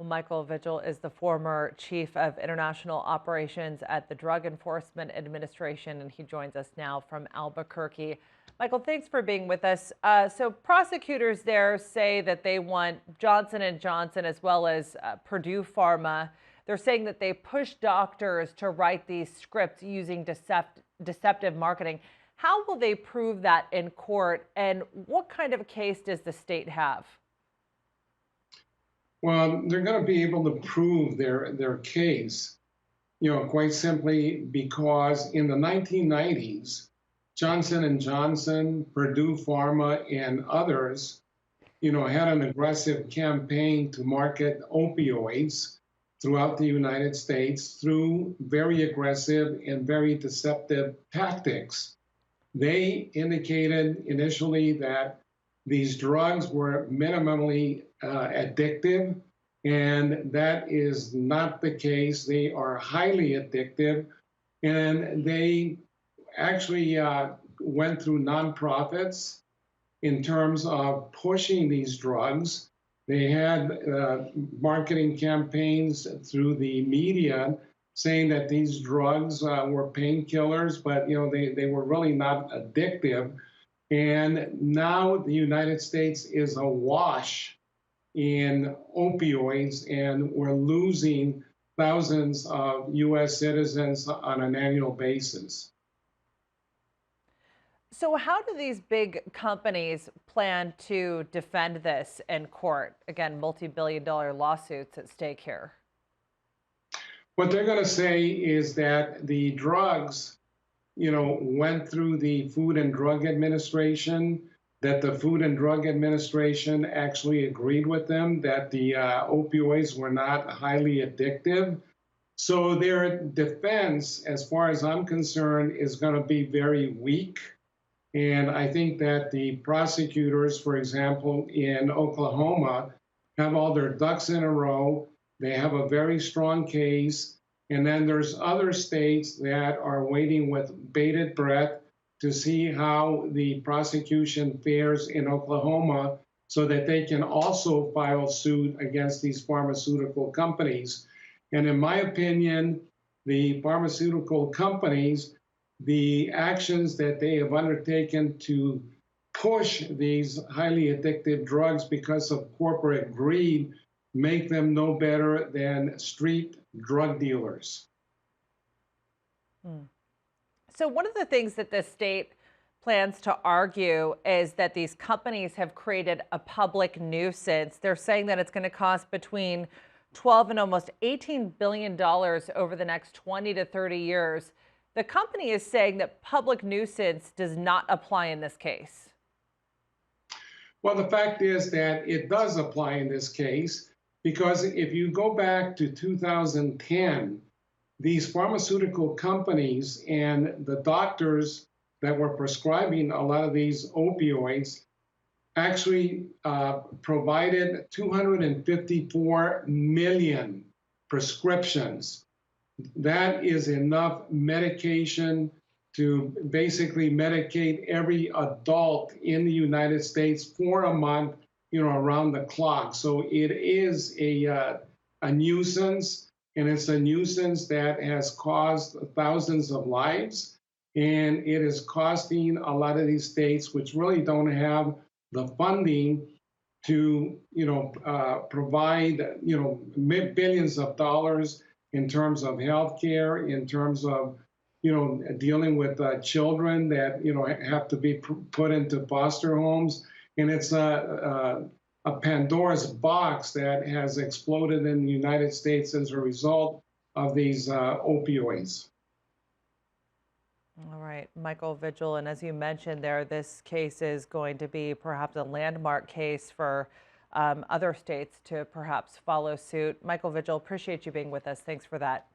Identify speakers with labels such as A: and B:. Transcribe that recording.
A: Micgael Vigil is the former chief of international operations at the Drug Enforcement Administration, and he joins us now from Albuquerque. Micgael, thanks for being with us. So prosecutors there say that they want Johnson & Johnson as well as Purdue Pharma. They're saying that they push doctors to write these scripts using deceptive marketing. How will they prove that in court, and what kind of a case does the state have?
B: Well, they're going to be able to prove their case, quite simply because in the 1990s, Johnson & Johnson, Purdue Pharma, and others, had an aggressive campaign to market opioids throughout the United States through very aggressive and very deceptive tactics. They indicated initially that these drugs were minimally addictive, and that is not the case. They are highly addictive, and they actually went through nonprofits in terms of pushing these drugs. They had marketing campaigns through the media saying that these drugs were painkillers, but they were really not addictive. And now the United States is awash in opioids, and we're losing thousands of U.S. citizens on an annual basis.
A: So how do these big companies plan to defend this in court? Again, multi-billion-dollar lawsuits at stake here.
B: What they're going to say is that the drugs went through the Food and Drug Administration, that the Food and Drug Administration actually agreed with them, that the opioids were not highly addictive. So their defense, as far as I'm concerned, is going to be very weak. And I think that the prosecutors, for example, in Oklahoma, have all their ducks in a row. They have a very strong case. And then there's other states that are waiting with bated breath to see how the prosecution fares in Oklahoma so that they can also file suit against these pharmaceutical companies. And in my opinion, the pharmaceutical companies, the actions that they have undertaken to push these highly addictive drugs because of corporate greed make them no better than street drug dealers.
A: So one of the things that the state plans to argue is that these companies have created a public nuisance. They're saying that it's going to cost between 12 and almost $18 billion over the next 20 to 30 years. The company is saying that public nuisance does not apply in this case.
B: Well, the fact is that it does apply in this case, because if you go back to 2010, these pharmaceutical companies and the doctors that were prescribing a lot of these opioids actually provided 254 million prescriptions. That is enough medication to basically medicate every adult in the United States for a month, around the clock. So it is a nuisance, and it's a nuisance that has caused thousands of lives, and it is costing a lot of these states, which really don't have the funding to, provide, billions of dollars in terms of health care, in terms of, dealing with children that, have to be put into foster homes. And it's a Pandora's box that has exploded in the United States as a result of these opioids.
A: All right, Micgael Vigil, and as you mentioned there, this case is going to be perhaps a landmark case for other states to perhaps follow suit. Micgael Vigil, appreciate you being with us. Thanks for that.